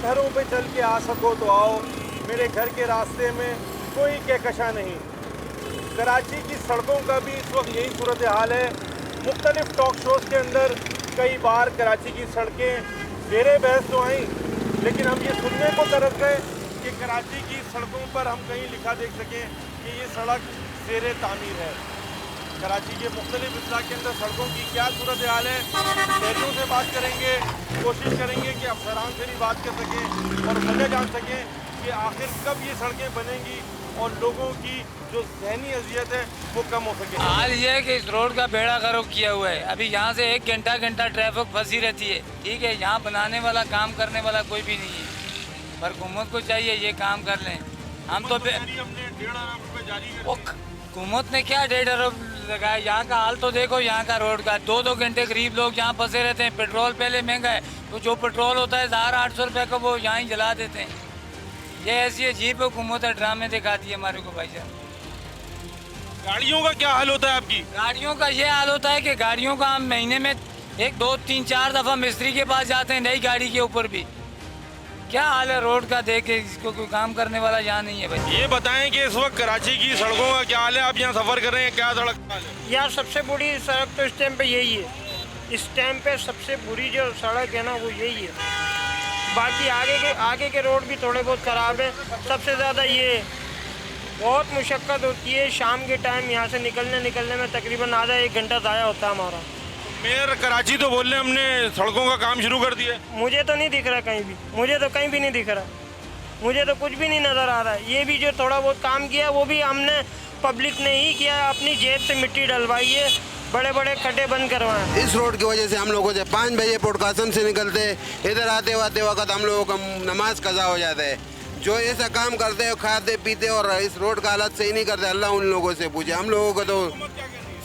घरों पे चल के आ सको तो आओ, मेरे घर के रास्ते में कोई कहकशा नहीं। कराची की सड़कों का भी इस वक्त यही सूरत हाल है। मुख्तलिफ टॉक शोज़ के अंदर कई बार कराची की सड़कें ज़ेरे बहस तो आई, लेकिन हम ये सुनने को तरस गए कि कराची की सड़कों पर हम कहीं लिखा देख सकें कि ये सड़क ज़ेरे तामीर है। कराची के मुख्तलिफ इलाक़ों के अंदर सड़कों की क्या सूरत हाल है, शहरियों से बात करेंगे, कोशिश करेंगे कि अफसरान से भी बात कर सकें और वजह जान सकें कि आखिर कब ये सड़कें बनेंगी और लोगों की जो ज़हनी अजियत है वो कम हो सके। हाल ये है कि इस रोड का बेड़ा गर्क किया हुआ है। अभी यहाँ से 1 घंटा ट्रैफिक फंसी रहती है, ठीक है। यहाँ बनाने वाला, काम करने वाला कोई भी नहीं है, पर हुकूमत को चाहिए ये काम कर लें। हम तो हमने 1.5 अरब रुपये जारी कर हुकूमत ने क्या 1.5 अरब लगाया। यहाँ का हाल तो देखो, यहाँ का रोड का 2-2 घंटे गरीब लोग यहाँ फंसे रहते हैं। पेट्रोल पहले महंगा है, तो जो पेट्रोल होता है 1800 रुपये का वो यहाँ ही जला देते हैं। ये ऐसी अजीब हुकूमत है, ड्रामे दिखाती है हमारे को भाईजान। गाड़ियों का क्या हाल होता है आपकी? गाड़ियों का ये हाल होता है कि गाड़ियों का हम महीने में 1, 2, 3, 4 दफ़ा मिस्त्री के पास जाते हैं, नई गाड़ी के ऊपर भी। क्या हाल है रोड का, देख के इसको कोई काम करने वाला यहाँ नहीं है भाई। ये बताएं कि इस वक्त कराची की सड़कों का क्या हाल है? आप यहाँ सफ़र कर रहे हैं, क्या सड़क का हाल है? यार सबसे बुरी सड़क तो इस टाइम पे यही है। इस टाइम पे सबसे बुरी जो सड़क है ना वो यही है। बाकी आगे के रोड भी थोड़े बहुत ख़राब हैं। सबसे ज़्यादा ये बहुत मुशक्क़त होती है शाम के टाइम, यहाँ से निकलने में तकरीबन आधा 1 घंटा ज़ाया होता है हमारा। मेयर कराची तो बोल रहे हैं हमने सड़कों का काम शुरू कर दिया। मुझे तो नहीं दिख रहा कहीं भी, मुझे तो कहीं भी नहीं दिख रहा, मुझे तो कुछ भी नहीं नज़र आ रहा है। ये भी जो थोड़ा बहुत काम किया वो भी हमने पब्लिक ने ही किया, अपनी जेब से मिट्टी डलवाई है, बड़े बड़े खड्डे बंद करवाएं। इस रोड की वजह से हम लोगों से 5 बजे पोटकासन से निकलते, इधर आते वक्त हम लोगों का नमाज कज़ा हो जाता है। जो ऐसा काम करते हो, खाते पीते और इस रोड का हालत सही नहीं करते, अल्लाह उन लोगों से पूछे। हम लोगों को तो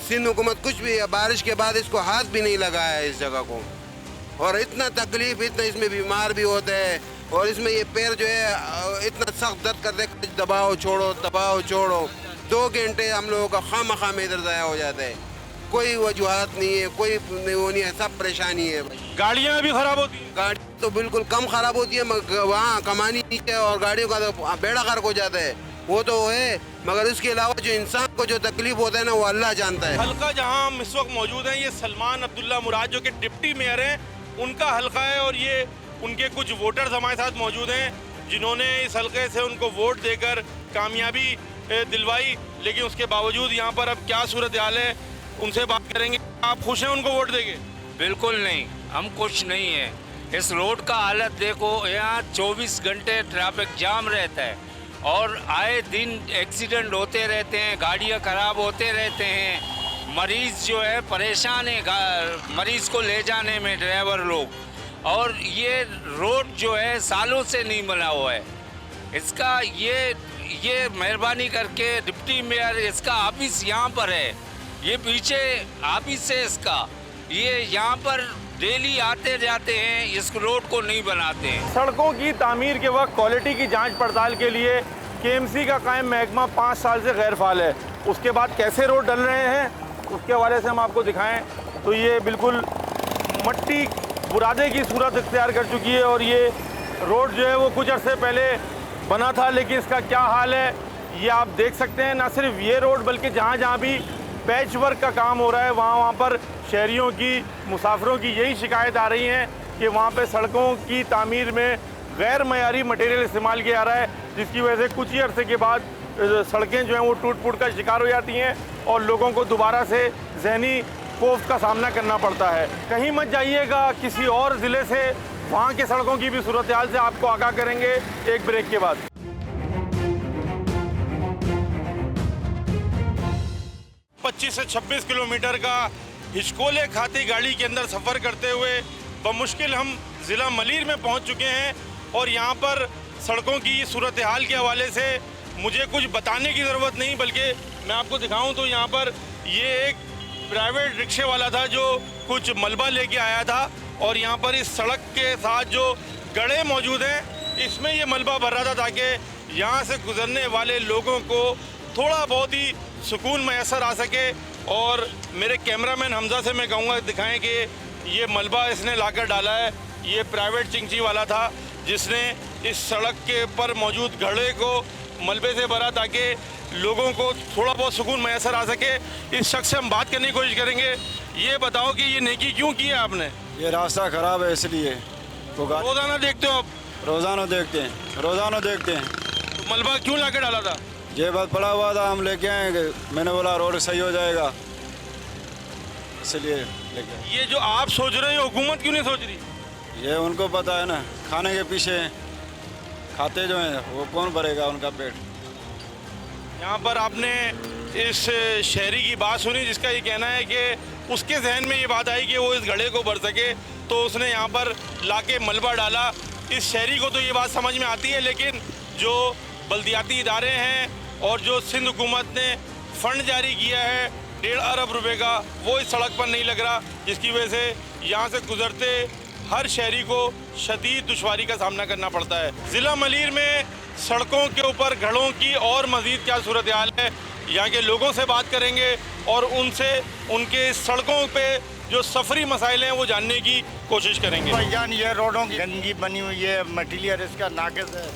सिंध हुकूमत कुछ भी है, बारिश के बाद इसको हाथ भी नहीं लगाया है इस जगह को। और इतना तकलीफ, इतना इसमें बीमार भी होते हैं और इसमें ये पैर जो है इतना सख्त दर्द करते, दबाओ छोड़ो 2 घंटे हम लोगों का खामखा में इधर ज़ाया हो जाता है। कोई वजूहत नहीं है, कोई वो नहीं है, सब परेशानी है। गाड़ियाँ भी खराब होती हैं। गाड़ी तो बिल्कुल कम खराब होती है, वहाँ कमानी नीचे और गाड़ियों का तो बेड़ा गर्क हो जाता है, वो तो है। मगर इसके अलावा जो इंसान को जो तकलीफ होता है ना वो अल्लाह जानता है। हल्का जहाँ हम इस वक्त मौजूद हैं, ये सलमान अब्दुल्ला मुराद जो कि डिप्टी मेयर हैं, उनका हल्का है और ये उनके कुछ वोटर्स हमारे साथ मौजूद हैं जिन्होंने इस हल्के से उनको वोट देकर कामयाबी दिलवाई। लेकिन उसके बावजूद यहाँ पर अब क्या सूरत हाल है, उनसे बात करेंगे। आप खुश हैं उनको वोट देंगे? बिल्कुल नहीं, हम खुश नहीं है। इस रोड का हालत देखो, यहाँ 24 घंटे ट्रैफिक जाम रहता है और आए दिन एक्सीडेंट होते रहते हैं, गाड़ियाँ खराब होते रहते हैं। मरीज़ जो है परेशान है मरीज़ को ले जाने में, ड्राइवर लोग। और ये रोड जो है सालों से नहीं बना हुआ है। इसका ये मेहरबानी करके डिप्टी मेयर, इसका ऑफिस यहाँ पर है, ये पीछे ऑफिस है इसका, ये यहाँ पर डेली आते जाते हैं, इस रोड को नहीं बनाते हैं। सड़कों की तामीर के वक्त क्वालिटी की जांच पड़ताल के लिए केएमसी का कायम महकमा 5 साल से गैर फाल है। उसके बाद कैसे रोड डल रहे हैं उसके हवाले से हम आपको दिखाएं तो ये बिल्कुल मट्टी बुरादे की सूरत इख्तियार कर चुकी है और ये रोड जो है वो कुछ अरसे पहले बना था, लेकिन इसका क्या हाल है ये आप देख सकते हैं। ना सिर्फ ये रोड बल्कि जहाँ जहाँ भी पैच वर्क का काम हो रहा है वहाँ पर शहरियों की, मुसाफिरों की यही शिकायत आ रही है कि वहाँ पे सड़कों की तामीर में गैर मयारी मटेरियल इस्तेमाल किया जा रहा है, जिसकी वजह से कुछ ही अरसे के बाद सड़कें जो हैं वो टूट फूट का शिकार हो जाती हैं और लोगों को दोबारा से ज़हनी खौफ का सामना करना पड़ता है। कहीं मत जाइएगा, किसी और ज़िले से वहाँ के सड़कों की भी सूरत हाल से आपको आगाह करेंगे एक ब्रेक के बाद। 25 से 26 किलोमीटर का हिचकोले खाती गाड़ी के अंदर सफ़र करते हुए बमुश्किल हम ज़िला मलीर में पहुंच चुके हैं और यहाँ पर सड़कों की सूरत हाल के हवाले से मुझे कुछ बताने की ज़रूरत नहीं, बल्कि मैं आपको दिखाऊं तो यहाँ पर ये एक प्राइवेट रिक्शे वाला था जो कुछ मलबा लेके आया था और यहाँ पर इस सड़क के साथ जो गड्ढे मौजूद हैं इसमें ये मलबा भर रहा था ताकि यहाँ से गुजरने वाले लोगों को थोड़ा बहुत ही सुकून मैसर आ सके। और मेरे कैमरामैन हमजा से मैं कहूँगा दिखाएं कि ये मलबा इसने लाकर डाला है, ये प्राइवेट चिंची वाला था जिसने इस सड़क के पर मौजूद घड़े को मलबे से भरा ताकि लोगों को थोड़ा बहुत सुकून मैसर आ सके। इस शख्स से हम बात करने की कोशिश करेंगे। ये बताओ कि ये नेकी क्यों की है आपने? ये रास्ता ख़राब है इसलिए। वो रोज़ाना देखते हो आप? रोज़ाना देखते हैं। तो मलबा क्यों ला के डाला था? ये बात पड़ा हुआ था, हम लेके आएंगे। मैंने बोला रोड सही हो जाएगा, इसलिए लेके आए। ये जो आप सोच रहे हो हुकूमत क्यों नहीं सोच रही? ये उनको पता है ना, खाने के पीछे खाते जो हैं वो कौन भरेगा उनका पेट। यहाँ पर आपने इस शहरी की बात सुनी जिसका ये कहना है कि उसके जहन में ये बात आई कि वो इस घड़े को भर सके तो उसने यहाँ पर लाके मलबा डाला। इस शहरी को तो ये बात समझ में आती है, लेकिन जो बल्दियाती इदारे हैं और जो सिंध हुकूमत ने फ़ंड जारी किया है 1.5 अरब रुपए का, वो इस सड़क पर नहीं लग रहा, जिसकी वजह से यहाँ से गुजरते हर शहरी को शदीद दुश्वारी का सामना करना पड़ता है। ज़िला मलीर में सड़कों के ऊपर घड़ों की और मज़ीद क्या सूरत हाल है, यहाँ के लोगों से बात करेंगे और उनसे उनके सड़कों पे जो सफरी मसाइल हैं वो जानने की कोशिश करेंगे। भाईजान, ये रोडों की गंदगी बनी हुई है, मटीरियल इसका नाकिस है,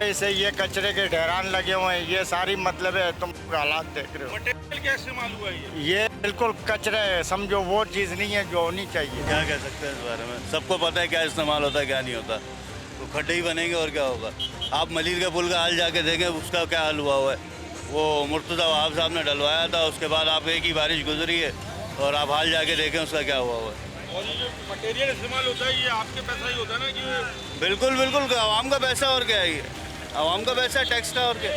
इससे ये कचरे के ढेरान लगे हुए हैं, ये सारी मतलब है। तुम हालात देख रहे हो, मटेरियल क्या इस्तेमाल हुआ है? ये बिल्कुल कचरा है, समझो वो चीज़ नहीं है जो होनी चाहिए। क्या कह सकते हैं इस बारे में? सबको पता है क्या इस्तेमाल होता है क्या नहीं होता। तो खड्डे ही बनेंगे और क्या होगा। आप मलीर के पुल का हाल जाके देखें, उसका क्या हाल हुआ हुआ है। वो मुर्तज़ा वहाब साहब ने डलवाया था, उसके बाद आप एक ही बारिश गुजरी है और आप हाल जाके देखें उसका क्या हुआ हुआ है। और ये जो मटेरियल इस्तेमाल होता है ये आपके पैसा ही होता है ना? कि बिल्कुल आवाम का पैसा और क्या है, ये आवाम का पैसा, टैक्स का और क्या।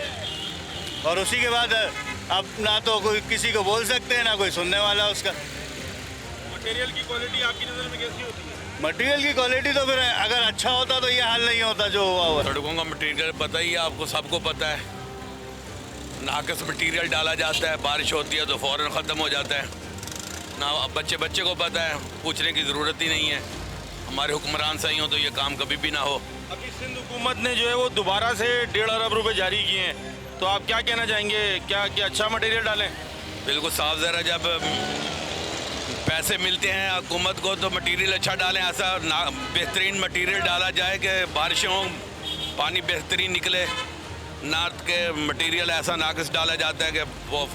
और उसी के बाद अब ना तो कोई किसी को बोल सकते हैं ना कोई सुनने वाला उसका। मटेरियल की क्वालिटी आपकी नज़र में कैसी होती है? मटेरियल की क्वालिटी तो फिर अगर अच्छा होता तो ये हाल नहीं होता जो हुआ हुआ है। सड़कों का मटेरियल पता ही है आपको, सबको पता है। नाकस मटेरियल डाला जाता है, बारिश होती है तो फ़ौरन ख़त्म हो जाता है ना। बच्चे को पता है, पूछने की ज़रूरत ही नहीं है। हमारे हुक्मरान सही हो तो ये काम कभी भी ना हो। अभी सिंध हुकूमत ने जो है वो दोबारा से 1.5 अरब रुपए जारी किए हैं, तो आप क्या कहना चाहेंगे? क्या अच्छा मटेरियल डालें? बिल्कुल साफ ज़रा, जब पैसे मिलते हैं हुकूमत को तो मटेरियल अच्छा डालें। ऐसा बेहतरीन मटेरियल डाला जाए कि बारिशें हों, पानी बेहतरीन निकले। नार्थ के मटेरियल ऐसा नाकस डाला जाता है कि वो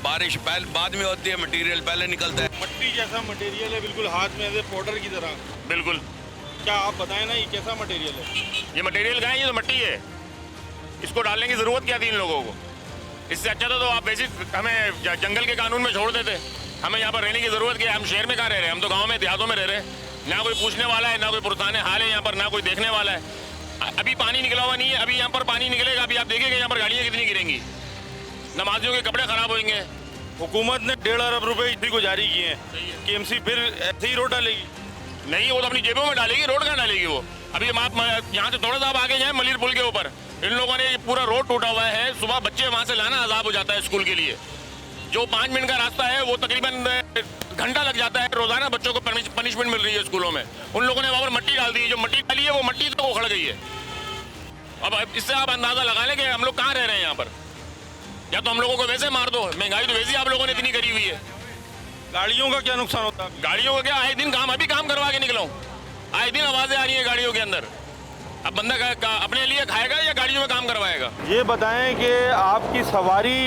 बारिश पहले बाद में होती है, मटेरियल पहले निकलता है। मट्टी जैसा मटेरियल है, बिल्कुल हाथ में ऐसे पाउडर की तरह। बिल्कुल। क्या आप बताएं ना, ये कैसा मटेरियल है? ये मटेरियल का है, ये तो मट्टी है। इसको डालने की ज़रूरत क्या थी इन लोगों को? इससे अच्छा था तो आप बेसिक हमें जंगल के कानून में छोड़ देते। हमें यहाँ पर रहने की ज़रूरत क्या है? हम शहर में कहाँ रह रहे हैं? हम तो गाँव में, देहातों में रह रहे हैं। ना कोई पूछने वाला है, ना कोई पुरसाने हाल है यहाँ पर, ना कोई देखने वाला है। अभी पानी निकला हुआ नहीं है, अभी यहाँ पर पानी निकलेगा। अभी आप देखेंगे यहाँ पर गाड़ियाँ कितनी गिरेंगी, नमाजियों के कपड़े ख़राब होंगे। हुकूमत ने 1.5 अरब रुपए इसी को जारी किए हैं, केएमसी फिर ऐसे ही रोड डालेगी? नहीं, वो तो अपनी जेबों में डालेगी, रोड कहाँ डालेगी वो। अभी हम आप यहाँ से थोड़ा सा आप आगे जाएँ मलीर पुल के ऊपर, इन लोगों ने पूरा रोड टूटा हुआ है। सुबह बच्चे वहाँ से लाना अजाब हो जाता है स्कूल के लिए। जो 5 मिनट का रास्ता है वो तकरीबन घंटा लग जाता है। रोज़ाना बच्चों को पनिशमेंट मिल रही है स्कूलों में। उन लोगों ने वहाँ पर मट्टी डाल दी है, जो मट्टी डाली है वो मट्टी तो उखड़ गई है। अब इससे आप अंदाज़ा लगा लें कि हम लोग कहाँ रह रहे हैं यहाँ पर। या तो हम लोगों को वैसे मार दो, महंगाई तो वैसे ही आप लोगों ने इतनी करी हुई है। गाड़ियों का क्या नुकसान होता है? गाड़ियों का क्या, आए दिन अभी काम करवा के निकला हूँ, आए दिन आवाज़ें आ रही हैं गाड़ियों के अंदर। अब बंदा अपने लिए खाएगा या गाड़ियों में काम करवाएगा? ये बताएं कि आपकी सवारी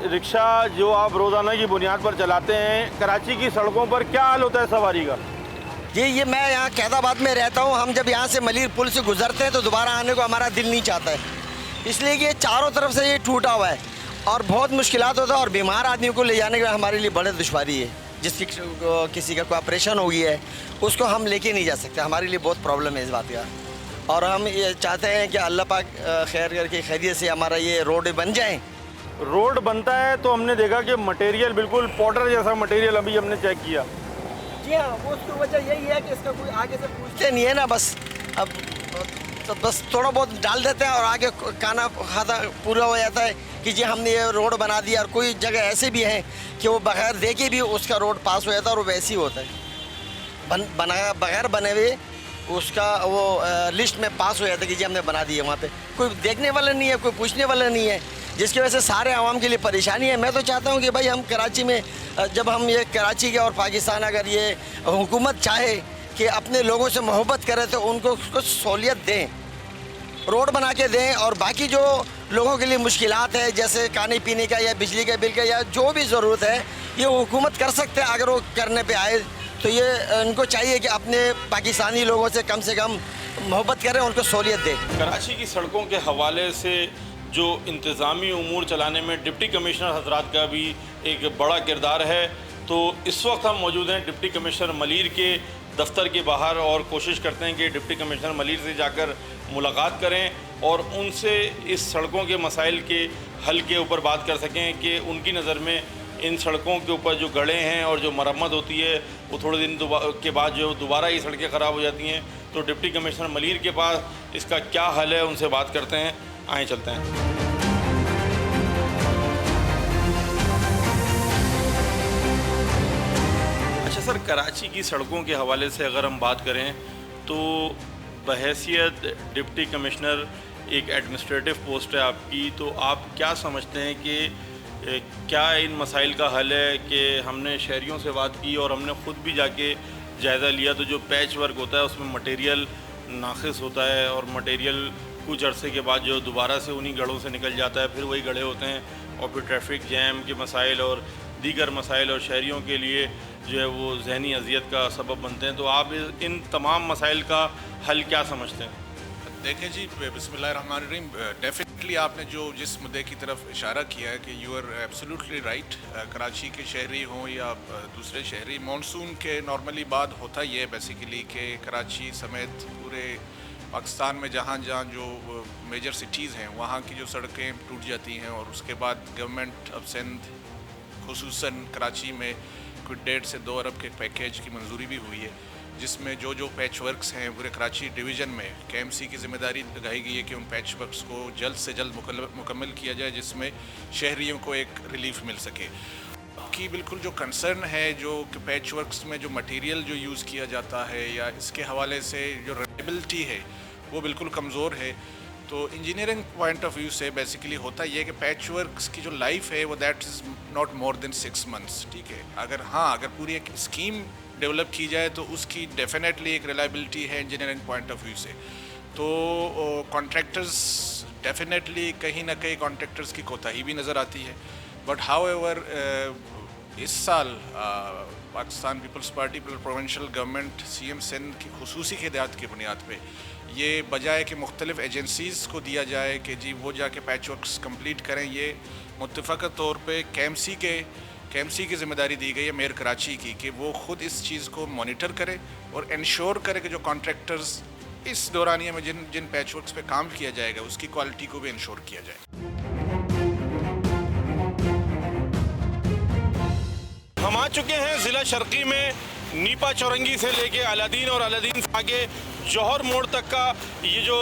रिक्शा जो आप रोज़ाना की बुनियाद पर चलाते हैं, कराची की सड़कों पर क्या हाल होता है सवारी का? ये मैं यहाँ कैदाबाद में रहता हूँ। हम जब यहाँ से मलीर पुल से गुजरते हैं तो दोबारा आने को हमारा दिल नहीं चाहता है, इसलिए कि ये चारों तरफ से ये टूटा हुआ है और बहुत मुश्किलात होता है। और बीमार आदमी को ले जाने का हमारे लिए बड़ी दुश्वारी है। जिसकी किसी का कोई ऑपरेशन हो गया है उसको हम लेके नहीं जा सकते, हमारे लिए बहुत प्रॉब्लम है इस बात का। और हम ये चाहते हैं कि अल्लाह पाक खैर करके खैरियत से हमारा ये रोड बन जाए। रोड बनता है तो हमने देखा कि मटेरियल बिल्कुल पाउडर जैसा मटेरियल, अभी हमने चेक किया। जी हाँ, वो उसकी वजह यही है कि इसका कोई आगे से पूछते नहीं है ना, बस अब तो बस थोड़ा बहुत डाल देते हैं और आगे खाना खाता पूरा हो जाता है कि जी हमने ये रोड बना दिया। और कोई जगह ऐसे भी हैं कि वो बगैर देखे भी उसका रोड पास हो जाता है और वैसे ही होता है, बगैर बने हुए उसका वो लिस्ट में पास हो जाता है कि जी हमने बना दिया। वहाँ पे कोई देखने वाला नहीं है, कोई पूछने वाला नहीं है, जिसकी वजह से सारे आवाम के लिए परेशानी है। मैं तो चाहता हूँ कि भाई हम कराची में, जब हम ये कराची के और पाकिस्तान, अगर ये हुकूमत चाहे कि अपने लोगों से मोहब्बत करें तो उनको कुछ सहूलियत दें, रोड बना के दें। और बाकी जो लोगों के लिए मुश्किलात है जैसे खाने पीने का या बिजली के बिल का या जो भी ज़रूरत है ये हुकूमत कर सकते हैं अगर वो करने पे आए। तो ये इनको चाहिए कि अपने पाकिस्तानी लोगों से कम मोहब्बत करें, उनको सहूलियत दें। कराची की सड़कों के हवाले से जो इंतज़ामी उमूर चलाने में डिप्टी कमिश्नर हजरात का भी एक बड़ा किरदार है। तो इस वक्त हम मौजूद हैं डिप्टी कमिश्नर मलीर के दफ्तर के बाहर और कोशिश करते हैं कि डिप्टी कमिश्नर मलीर से जाकर मुलाकात करें और उनसे इस सड़कों के मसाइल के हल के ऊपर बात कर सकें कि उनकी नज़र में इन सड़कों के ऊपर जो गड़े हैं और जो मरम्मत होती है वो थोड़े दिन के बाद जो दोबारा ये सड़कें ख़राब हो जाती हैं। तो डिप्टी कमिश्नर मलीर के पास इसका क्या हल है उनसे बात करते हैं। आए चलते हैं। अच्छा सर, कराची की सड़कों के हवाले से अगर हम बात करें तो बहैसियत डिप्टी कमिश्नर एक एडमिनिस्ट्रेटिव पोस्ट है आपकी, तो आप क्या समझते हैं कि क्या इन मसाइल का हल है? कि हमने शहरियों से बात की और हमने ख़ुद भी जाके जायज़ा लिया तो जो पैच वर्क होता है उसमें मटेरियल नाक़िस होता है और मटेरियल कुछ अरसे के बाद जो दोबारा से उन्हीं गढ़ों से निकल जाता है, फिर वही गढ़े होते हैं और फिर ट्रैफिक जैम के मसाइल और दीगर मसाइल और शहरियों के लिए जो है वो जहनी अजियत का सबब बनते हैं। तो आप इन तमाम मसाइल का हल क्या समझते हैं? देखें जी, बिस्मिल्लाहिर्रहमानिर्रहीम, डेफिनेटली आपने जो जिस मुद्दे की तरफ इशारा किया है कि you are absolutely right. Karachi के शहरी हों या दूसरे शहरी, मानसून के नॉर्मली बाद होता ही है बेसिकली कि कराची समेत पूरे पाकिस्तान में जहाँ जहाँ जो मेजर सिटीज़ हैं वहाँ की जो सड़कें टूट जाती हैं और उसके बाद गवर्नमेंट ऑफ सिंध खुसूसन कराची में कुछ 1.5 से 2 अरब के पैकेज की मंजूरी भी हुई है, जिसमें जो पैच वर्क्स हैं पूरे कराची डिवीज़न में KMC की ज़िम्मेदारी लगाई गई है कि उन पैच वर्क्स को जल्द से जल्द मुकम्मल किया जाए जिसमें शहरियों को एक रिलीफ मिल सके। कि बिल्कुल जो कंसर्न है जो कि पैच वर्क्स में जो मटेरियल जो यूज़ किया जाता है या इसके हवाले से जो रिलायबिलिटी है वो बिल्कुल कमज़ोर है। तो इंजीनियरिंग पॉइंट ऑफ व्यू से बेसिकली होता ये कि पैच वर्क्स की जो लाइफ है वो that is not more than 6 months, ठीक है। अगर पूरी एक स्कीम डेवलप की जाए तो उसकी डेफिनेटली एक रिलायबिलिटी है इंजीनियरिंग पॉइंट ऑफ व्यू से। तो कॉन्ट्रैक्टर्स डेफिनेटली कहीं ना कहीं कॉन्ट्रैक्टर्स की कोताही भी नज़र आती है। बट हाउएवर इस साल Pakistan peoples party provincial government CM Sindh की खुसूसी हिदायत की बुनियाद पे ये बजाय कि मुख्तलिफ एजेंसीज़ को दिया जाए कि जी वो जाके पैच वर्क्स कम्प्लीट करें, ये मुत्तफ़क़ा तौर पे KMC की ज़िम्मेदारी दी गई है मेयर कराची की कि वो ख़ुद इस चीज़ को मॉनिटर करे और इंश्योर करे कि जो कॉन्ट्रैक्टर्स इस दौरानिया में जिन पैच वर्क्स पे काम किया जाएगा उसकी क्वालिटी को भी इंश्योर किया जाए। हम आ चुके हैं ज़िला शर्की में नीपा चौरंगी से लेके अलादीन और अलादीन से आगे जौहर मोड़ तक का ये जो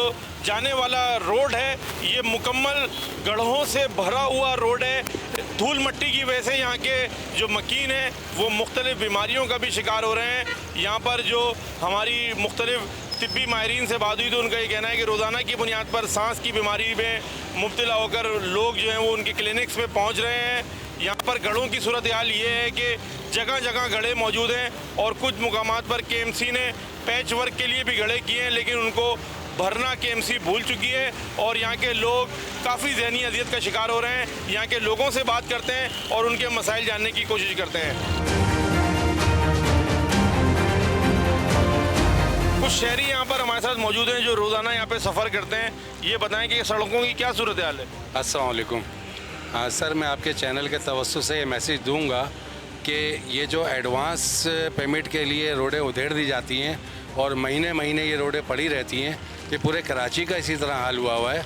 जाने वाला रोड है ये मुकम्मल गड्ढों से भरा हुआ रोड है। धूल मिट्टी की वजह से यहाँ के जो मकीन हैं वो मुख्तलिफ बीमारियों का भी शिकार हो रहे हैं। यहाँ पर जो हमारी मुख्तलिफ तिब्बी माहिरीन से बात हुई तो उनका ये कहना है कि रोज़ाना की बुनियाद पर सांस की बीमारी में मुब्तला होकर लोग जो हैं वो उनके क्लिनिक्स में पहुँच रहे हैं। यहाँ पर गढ़ों की सूरत हाल ये है कि जगह जगह गढ़े मौजूद हैं और कुछ मुकामात पर KMC ने पैच वर्क के लिए भी गढ़े किए हैं लेकिन उनको भरना KMC भूल चुकी है और यहाँ के लोग काफ़ी ज़हनी अजियत का शिकार हो रहे हैं। यहाँ के लोगों से बात करते हैं और उनके मसाइल जानने की कोशिश करते हैं। कुछ शहरी यहाँ पर हमारे साथ मौजूद हैं जो रोज़ाना यहाँ पे सफ़र करते हैं। ये बताएं कि सड़कों की क्या सूरत हाल है? अस्सलाम वालेकुम। हाँ सर, मैं आपके चैनल के तवज्जुह से ये मैसेज दूंगा कि ये जो एडवांस पेमेंट के लिए रोडें उधेड़ दी जाती हैं और महीने महीने ये रोडें पड़ी रहती हैं, ये पूरे कराची का इसी तरह हाल हुआ है।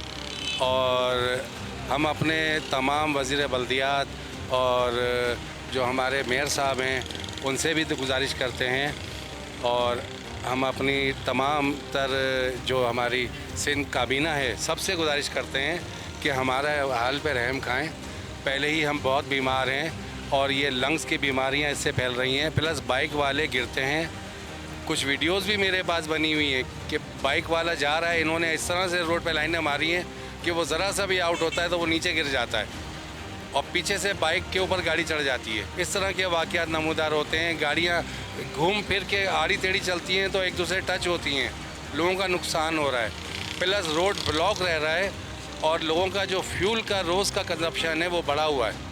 और हम अपने तमाम वज़ीर बल्दियात और जो हमारे मेयर साहब हैं उनसे भी गुजारिश करते हैं और हम अपनी तमाम तर जो हमारी सिंध काबीना है सबसे गुजारिश करते हैं कि हमारा हाल पे रहम खाएं। पहले ही हम बहुत बीमार हैं और ये लंग्स की बीमारियां इससे फैल रही हैं, प्लस बाइक वाले गिरते हैं। कुछ वीडियोस भी मेरे पास बनी हुई हैं कि बाइक वाला जा रहा है, इन्होंने इस तरह से रोड पे लाइनें मारी हैं कि वो ज़रा सा भी आउट होता है तो वो नीचे गिर जाता है। और पीछे से बाइक के ऊपर गाड़ी चढ़ जाती है। इस तरह के वाक़यात नमूदार होते हैं। गाड़ियाँ घूम फिर के आड़ी टेढ़ी चलती हैं तो एक दूसरे टच होती हैं, लोगों का नुकसान हो रहा है। प्लस रोड ब्लॉक रह रहा है और लोगों का जो फ्यूल का रोज़ का कंजप्शन है वो बढ़ा हुआ है।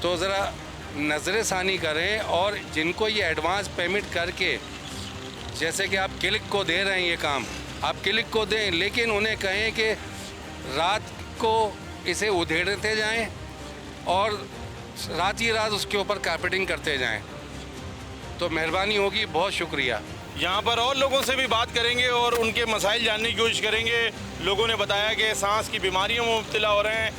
तो ज़रा नज़र षानी करें और जिनको ये एडवांस पेमेंट करके, जैसे कि आप क्लिक को दे रहे हैं ये काम, आप क्लिक को दें, लेकिन उन्हें कहें कि रात को इसे उधेड़ते जाएं और रात ही रात उसके ऊपर कार्पेटिंग करते जाएं, तो मेहरबानी होगी। बहुत शुक्रिया। यहाँ पर और लोगों से भी बात करेंगे और उनके मसाइल जानने की कोशिश करेंगे। लोगों ने बताया कि सांस की बीमारियों में मुब्तला हो रहे हैं,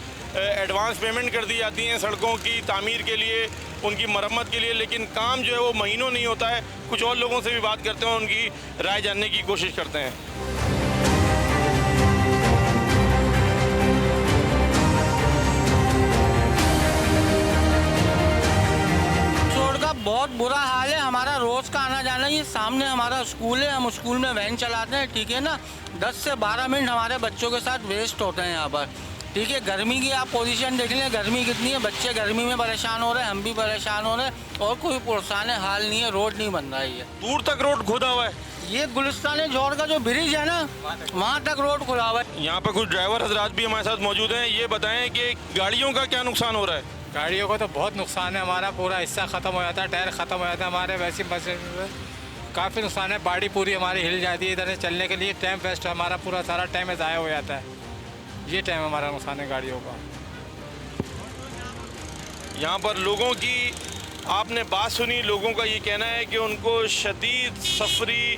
एडवांस पेमेंट कर दी जाती हैं सड़कों की तामीर के लिए, उनकी मरम्मत के लिए, लेकिन काम जो है वो महीनों नहीं होता है। कुछ और लोगों से भी बात करते हैं, उनकी राय जानने की कोशिश करते हैं। बहुत बुरा हाल है। हमारा रोज़ का आना जाना, ये सामने हमारा स्कूल है, हम स्कूल में वैन चलाते हैं, ठीक है ना। 10 से 12 मिनट हमारे बच्चों के साथ वेस्ट होते हैं यहाँ पर, ठीक है। गर्मी की आप पोजीशन देख लें, गर्मी कितनी है, बच्चे गर्मी में परेशान हो रहे हैं, हम भी परेशान हो रहे हैं और कोई पुरसान हाल नहीं है। रोड नहीं बन रहा है, दूर तक रोड खुदा हुआ है। ये गुलिस्तान जोड़ का जो ब्रिज है ना, वहाँ तक रोड खुदा हुआ है। यहाँ पर कुछ ड्राइवर हजरात भी हमारे साथ मौजूद हैं। ये बताएं कि गाड़ियों का क्या नुकसान हो रहा है? गाड़ियों को तो बहुत नुकसान है, हमारा पूरा हिस्सा ख़त्म हो जाता है, टायर ख़त्म हो जाता है हमारे, वैसी बस काफ़ी नुकसान है। बाड़ी पूरी हमारी हिल जाती है, इधर से चलने के लिए टाइम वेस्ट, हमारा पूरा सारा टाइम ज़ाया हो जाता है। ये टाइम हमारा नुकसान है गाड़ियों का। यहाँ पर लोगों की आपने बात सुनी, लोगों का ये कहना है कि उनको शदीद सफरी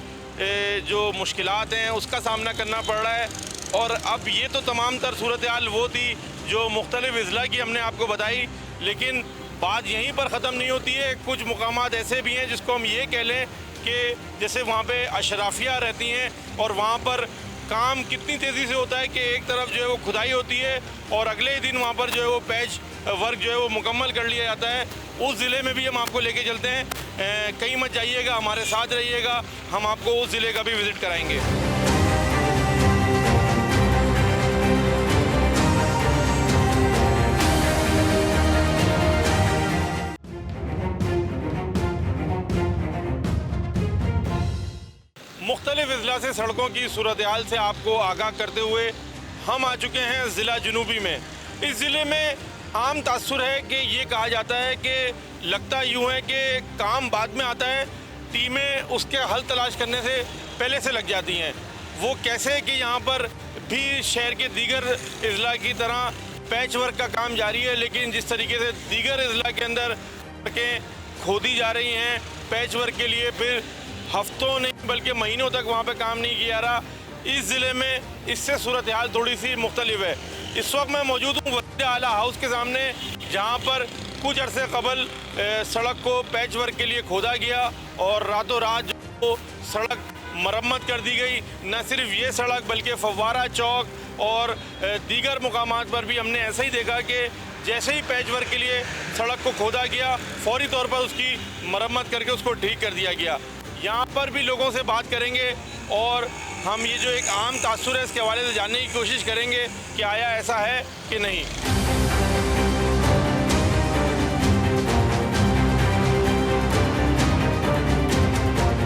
जो मुश्किलात हैं उसका सामना करना पड़ रहा है। और अब ये तो तमाम तर सूरत हाल वो थी जो मुख्तलिफ अज़ला की हमने आपको बताई, लेकिन बात यहीं पर ख़त्म नहीं होती है। कुछ मुकामात ऐसे भी हैं जिसको हम ये कह लें कि जैसे वहाँ पे अशराफिया रहती हैं और वहाँ पर काम कितनी तेज़ी से होता है कि एक तरफ जो है वो खुदाई होती है और अगले ही दिन वहाँ पर जो है वो पैच वर्क जो है वो मुकम्मल कर लिया जाता है। उस ज़िले में भी हम आपको लेके चलते हैं, कहीं मत जाइएगा, हमारे साथ रहिएगा, हम आपको उस ज़िले का भी विज़िट कराएँगे। मुख्तलिफ अज़ला से सड़कों की सूरत हाल से आपको आगाह करते हुए हम आ चुके हैं ज़िला जनूबी में। इस ज़िले में आम तासुर है कि ये कहा जाता है कि लगता यूँ है कि काम बाद में आता है, टीमें उसके हल तलाश करने से पहले से लग जाती हैं। वो कैसे कि यहाँ पर भी शहर के दीगर अज़ला की तरह पैच वर्क का काम जारी है, लेकिन जिस तरीके से दीगर अज़ला के अंदर सड़कें खोदी जा रही हैं पैच वर्क के लिए, फिर हफ्तों नहीं बल्कि महीनों तक वहाँ पे काम नहीं किया रहा। इस ज़िले में इससे सूरत हाल थोड़ी सी मुख्तलिफ है। इस वक्त मैं मौजूद हूँ वज़ीर आला हाउस के सामने, जहाँ पर कुछ अरसे कबल सड़क को पैच वर्क के लिए खोदा गया और रातों रात जो सड़क मरम्मत कर दी गई। न सिर्फ ये सड़क बल्कि फव्वारा चौक और दीगर मुकामात पर भी हमने ऐसा ही देखा कि जैसे ही पैच वर्क के लिए सड़क को खोदा गया, फौरी तौर पर उसकी मरम्मत करके उसको ठीक कर दिया गया। यहाँ पर भी लोगों से बात करेंगे और हम ये जो एक आम तासुर है इसके हवाले से जानने की कोशिश करेंगे कि आया ऐसा है कि नहीं।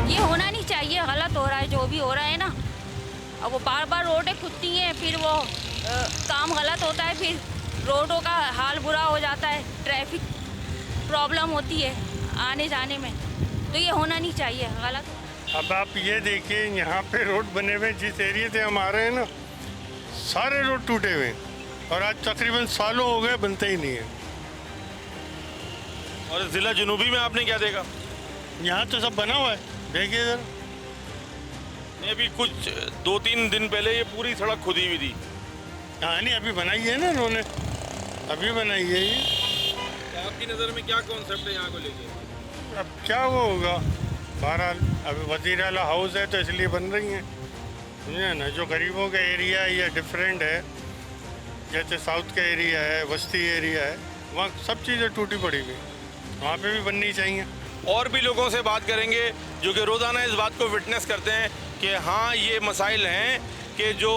ये होना नहीं चाहिए, गलत हो रहा है जो भी हो रहा है ना। अब वो बार बार रोडें खुदती हैं, फिर वो काम गलत होता है, फिर रोडों का हाल बुरा हो जाता है, ट्रैफिक प्रॉब्लम होती है आने जाने में, तो ये होना नहीं चाहिए, गलत। अब आप ये देखिए यहाँ पे रोड बने हुए, जिस एरिया से हम आ रहे हैं ना, सारे रोड टूटे हुए हैं और आज तकरीबन सालों हो गए बनते ही नहीं है। और ज़िला जनूबी में आपने क्या देखा? यहाँ तो सब बना हुआ है, देखिए इधर। ये भी कुछ 2-3 दिन पहले ये पूरी सड़क खुदी हुई थी। हाँ नहीं, अभी बनाई है ना इन्होंने, अभी बनाई है ये। तो आपकी नज़र में क्या कॉन्सेप्ट है यहाँ को लेके? अब क्या वो होगा, बहरहाल अभी वज़ीर आला हाउस है तो इसलिए बन रही हैं, समझे ना। जो गरीबों का एरिया है ये डिफरेंट है, जैसे साउथ का एरिया है, बस्ती एरिया है, वहाँ सब चीज़ें टूटी पड़ी हुई, वहाँ पे भी बननी चाहिए। और भी लोगों से बात करेंगे जो कि रोज़ाना इस बात को विटनेस करते हैं कि हाँ ये मसाइल हैं कि जो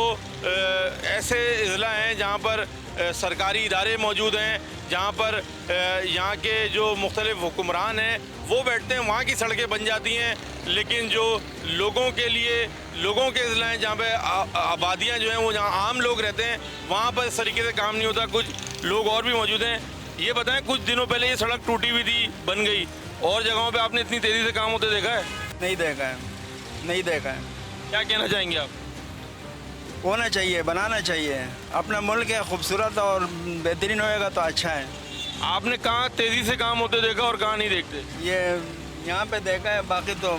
ऐसे अज़ला हैं जहाँ पर सरकारी इदारे मौजूद हैं, जहाँ पर यहाँ के जो मुख्तलिफ हुक्मरान हैं वो बैठते हैं, वहाँ की सड़कें बन जाती हैं। लेकिन जो लोगों के लिए, लोगों के ज़िले जहाँ पे आबादियाँ जो हैं वो जहाँ आम लोग रहते हैं, वहाँ पर इस तरीके से काम नहीं होता। कुछ लोग और भी मौजूद हैं। ये बताएं, कुछ दिनों पहले ये सड़क टूटी हुई थी, बन गई, और जगहों पे आपने इतनी तेज़ी से काम होते देखा है? नहीं देखा है, नहीं देखा है। क्या कहना चाहेंगे आप? होना चाहिए, बनाना चाहिए। अपना मुल्क है, खूबसूरत और बेहतरीन होएगा तो अच्छा है। आपने कहाँ तेज़ी से काम होते देखा और कहाँ नहीं देखते? ये यहाँ पे देखा है, बाकी तो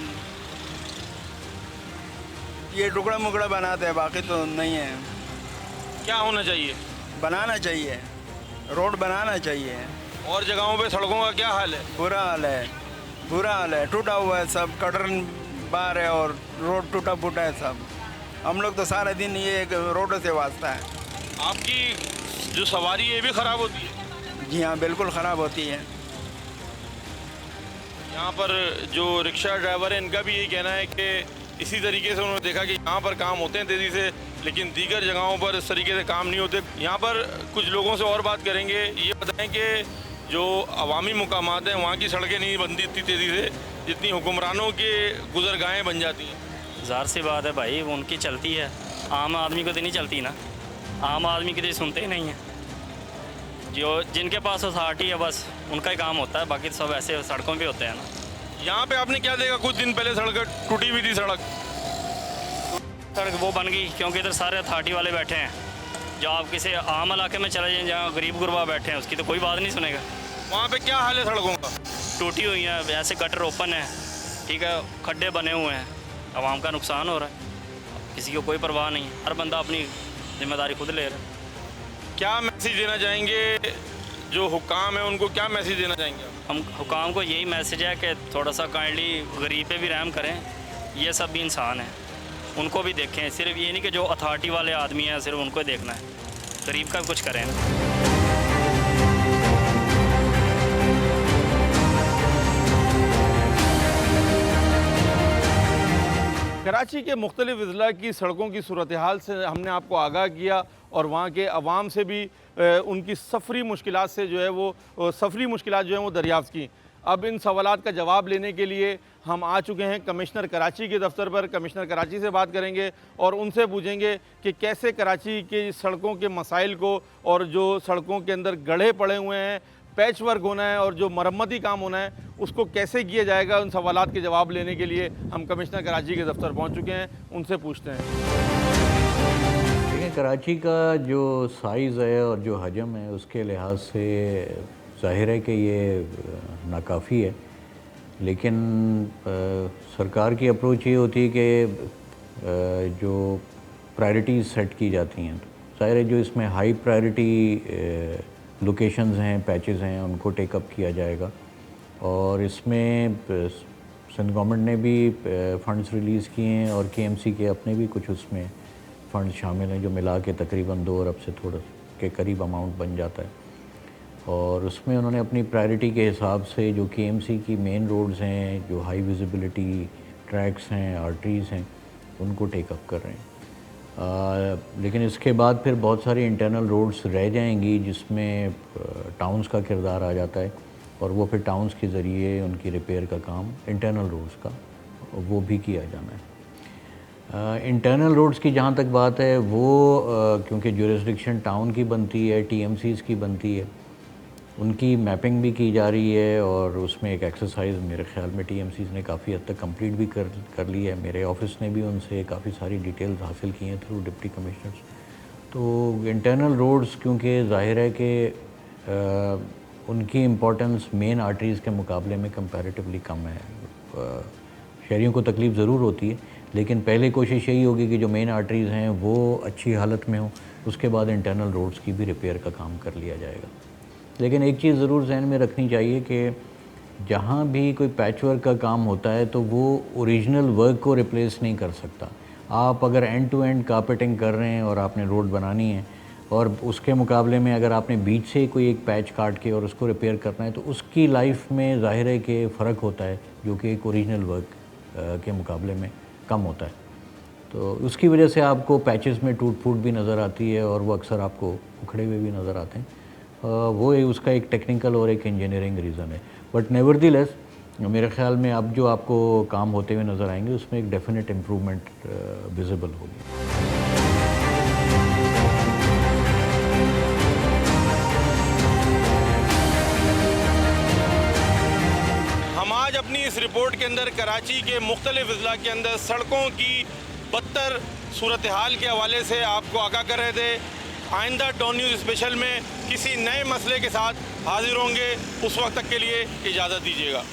ये टुकड़ा मुकड़ा बनाते हैं, बाकी तो नहीं है। क्या होना चाहिए? बनाना चाहिए, रोड बनाना चाहिए। और जगहों पे सड़कों का क्या हाल है? बुरा हाल है, बुरा हाल है, टूटा हुआ है सब, कटर बार है और रोड टूटा फूटा है सब। हम लोग तो सारा दिन ये रोडों से वास्ता है। आपकी जो सवारी है ये भी ख़राब होती है? जी हाँ, बिल्कुल ख़राब होती है। यहाँ पर जो रिक्शा ड्राइवर है इनका भी यही कहना है कि इसी तरीके से उन्होंने देखा कि यहाँ पर काम होते हैं तेज़ी से, लेकिन दीगर जगहों पर इस तरीके से काम नहीं होते। यहाँ पर कुछ लोगों से और बात करेंगे। ये बताएं कि जो अवामी मुकामात हैं वहाँ की सड़कें नहीं बनती इतनी तेज़ी से जितनी हुक्मरानों के गुजरगाहें बन जाती हैं। ज़ाहिर सी बात है भाई, वो उनकी चलती है, आम आदमी को तो नहीं चलती ना। आम आदमी की तो सुनते ही नहीं है। जो जिनके पास अथॉरिटी है बस उनका ही काम होता है, बाकी तो सब ऐसे सड़कों पे होते हैं ना। यहाँ पे आपने क्या देखा? कुछ दिन पहले सड़क टूटी हुई थी, सड़क वो बन गई क्योंकि इधर सारे अथॉरिटी वाले बैठे हैं। जो आप किसी आम इलाके में चले जाएँ जहाँ गरीब गुरबा बैठे हैं, उसकी तो कोई बात नहीं सुनेगा। वहाँ पे क्या हाल है सड़कों का? टूटी हुई हैं, ऐसे गटर ओपन है, ठीक है, खड्डे बने हुए हैं, आवाम का नुकसान हो रहा है, किसी को कोई परवाह नहीं है, हर बंदा अपनी जिम्मेदारी खुद ले रहा है। क्या मैसेज देना चाहेंगे जो हुकाम है, उनको क्या मैसेज देना चाहेंगे? हम हुकाम को यही मैसेज है कि थोड़ा सा काइंडली गरीब पे भी रहम करें। ये सब भी इंसान हैं, उनको भी देखें। सिर्फ ये नहीं कि जो अथॉरिटी वाले आदमी हैं सिर्फ उनको देखना है, गरीब का भी कुछ करें। कराची के मुख्तलिफ अज़ला की सड़कों की सूरत हाल से हमने आपको आगाह किया और वहाँ के अवाम से भी उनकी सफ़री मुश्किलात से जो है वो सफ़री मुश्किलात जो हैं वो दरियाफ़्त की। अब इन सवालात का जवाब लेने के लिए हम आ चुके हैं कमिश्नर कराची के दफ्तर पर। कमिश्नर कराची से बात करेंगे और उनसे पूछेंगे कि कैसे कराची की सड़कों के मसाइल को और जो सड़कों के अंदर गड्ढे पड़े हुए हैं, पैच वर्क होना है और जो मरम्मती काम होना है उसको कैसे किया जाएगा। उन सवालात के जवाब लेने के लिए हम कमिश्नर कराची के दफ्तर पहुंच चुके हैं, उनसे पूछते हैं। देखिए, कराची का जो साइज़ है और जो हजम है उसके लिहाज से ज़ाहिर है कि ये नाकाफ़ी है, लेकिन सरकार की अप्रोच ये होती है कि जो प्रायोरिटीज़ सेट की जाती हैं, ज़ाहिर है जो इसमें हाई प्रायोरिटी लोकेशंस हैं, पैचेस हैं, उनको टेकअप किया जाएगा। और इसमें सिंध गवर्नमेंट ने भी फ़ंड्स रिलीज़ किए हैं और KMC के अपने भी कुछ उसमें फ़ंड शामिल हैं, जो मिला के तकरीबन 2 अरब से थोड़ा के करीब अमाउंट बन जाता है। और उसमें उन्होंने अपनी प्रायोरिटी के हिसाब से जो KMC की मेन रोड्स हैं, जो हाई विजिबिलिटी ट्रैक्स हैं, आर्टरीज़ हैं, उनको टेकअप कर रहे हैं। लेकिन इसके बाद फिर बहुत सारी इंटरनल रोड्स रह जाएंगी जिसमें टाउन्स का किरदार आ जाता है और वो फिर टाउन्स के ज़रिए उनकी रिपेयर का काम इंटरनल रोड्स का वो भी किया जाना है। इंटरनल रोड्स की जहाँ तक बात है वो क्योंकि ज्यूरिसडिक्शन टाउन की बनती है, TMCs की बनती है, उनकी मैपिंग भी की जा रही है और उसमें एक एक्सरसाइज मेरे ख्याल में TMCs ने काफ़ी हद तक कंप्लीट भी कर ली है। मेरे ऑफिस ने भी उनसे काफ़ी सारी डिटेल्स हासिल की हैं थ्रू डिप्टी कमिश्नर्स। तो इंटरनल रोड्स क्योंकि ज़ाहिर है कि उनकी इम्पोर्टेंस मेन आर्टरीज़ के मुकाबले में कंपैरेटिवली कम है। शहरियों को तकलीफ़ ज़रूर होती है, लेकिन पहले कोशिश यही होगी कि जो मेन आर्टरीज़ हैं वो अच्छी हालत में हों, उसके बाद इंटरनल रोड्स की भी रिपेयर का काम कर लिया जाएगा। लेकिन एक चीज़ ज़रूर जहन में रखनी चाहिए कि जहाँ भी कोई पैच वर्क का काम होता है तो वो ओरिजिनल वर्क को रिप्लेस नहीं कर सकता। आप अगर एंड टू एंड कारपेटिंग कर रहे हैं और आपने रोड बनानी है और उसके मुकाबले में अगर आपने बीच से कोई एक पैच काट के और उसको रिपेयर करना है तो उसकी लाइफ में ज़ाहिर है कि फ़र्क होता है, जो कि एक ओरिजिनल वर्क के मुकाबले में कम होता है। तो उसकी वजह से आपको पैचेस में टूट फूट भी नज़र आती है और वो अक्सर आपको उखड़े हुए भी नज़र आते हैं। वो उसका एक टेक्निकल और एक इंजीनियरिंग रीज़न है। बट नेवरदीलेस मेरे ख्याल में अब जो आपको काम होते हुए नज़र आएंगे उसमें एक डेफिनेट इम्प्रूवमेंट विजिबल होगी। हम आज अपनी इस रिपोर्ट के अंदर कराची के मुख्तलिफ अजला के अंदर सड़कों की बदतर सूरत हाल के हवाले से आपको आगाह कर रहे थे। आइंदा टॉन न्यूज़ स्पेशल में किसी नए मसले के साथ हाजिर होंगे। उस वक्त तक के लिए इजाज़त दीजिएगा।